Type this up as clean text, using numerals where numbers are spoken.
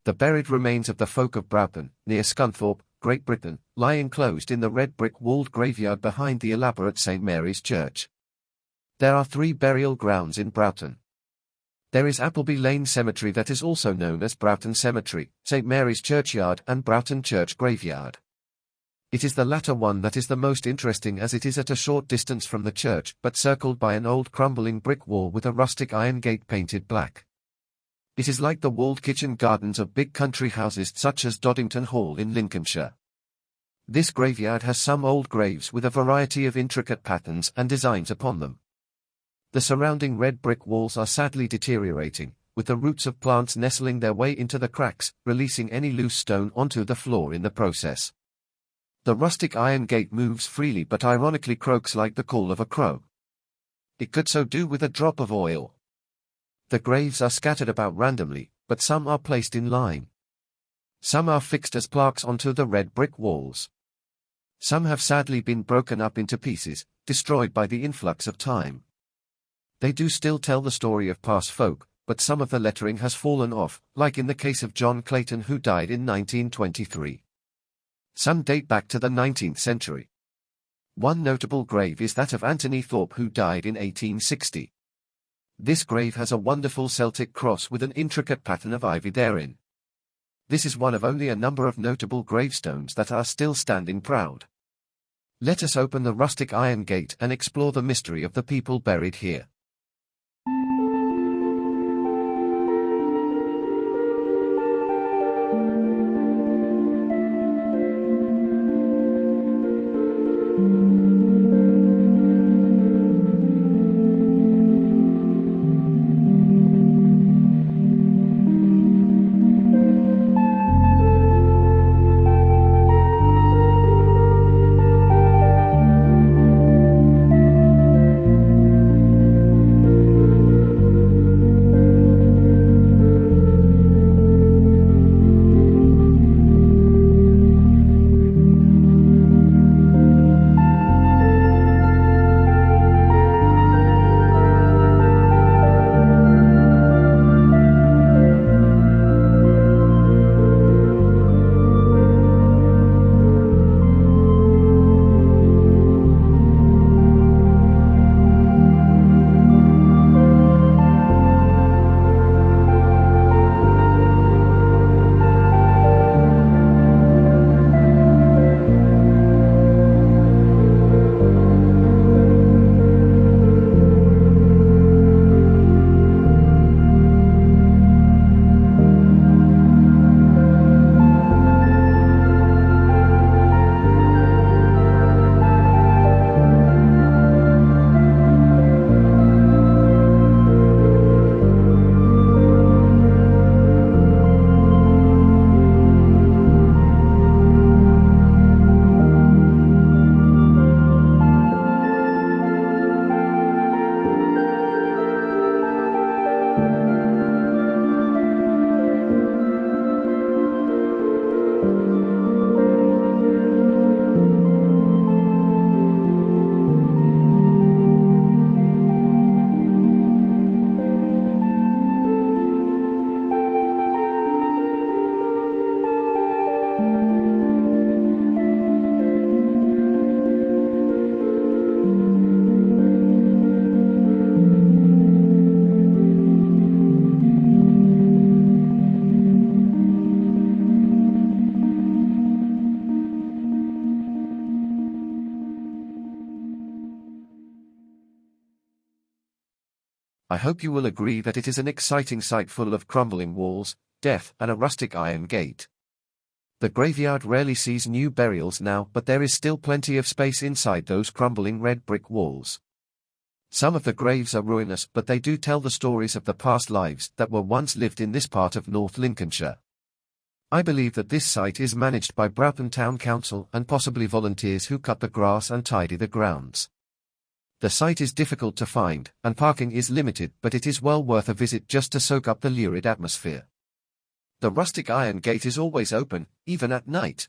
The buried remains of the folk of Broughton, near Scunthorpe, Great Britain, lie enclosed in the red brick-walled graveyard behind the elaborate St. Mary's Church. There are 3 burial grounds in Broughton. There is Appleby Lane Cemetery, that is also known as Broughton Cemetery, St. Mary's Churchyard and Broughton Church Graveyard. It is the latter one that is the most interesting, as it is at a short distance from the church but circled by an old crumbling brick wall with a rustic iron gate painted black. It is like the walled kitchen gardens of big country houses such as Doddington Hall in Lincolnshire. This graveyard has some old graves with a variety of intricate patterns and designs upon them. The surrounding red brick walls are sadly deteriorating, with the roots of plants nestling their way into the cracks, releasing any loose stone onto the floor in the process. The rustic iron gate moves freely but ironically croaks like the call of a crow. It could so do with a drop of oil. The graves are scattered about randomly, but some are placed in line. Some are fixed as plaques onto the red brick walls. Some have sadly been broken up into pieces, destroyed by the influx of time. They do still tell the story of past folk, but some of the lettering has fallen off, like in the case of John Clayton, who died in 1923. Some date back to the 19th century. One notable grave is that of Anthony Thorpe, who died in 1860. This grave has a wonderful Celtic cross with an intricate pattern of ivy therein. This is one of only a number of notable gravestones that are still standing proud. Let us open the rustic iron gate and explore the mystery of the people buried here. I hope you will agree that it is an exciting sight full of crumbling walls, death, and a rustic iron gate. The graveyard rarely sees new burials now, but there is still plenty of space inside those crumbling red brick walls. Some of the graves are ruinous, but they do tell the stories of the past lives that were once lived in this part of North Lincolnshire. I believe that this site is managed by Broughton Town Council and possibly volunteers who cut the grass and tidy the grounds. The site is difficult to find, and parking is limited, but it is well worth a visit just to soak up the lurid atmosphere. The rustic iron gate is always open, even at night.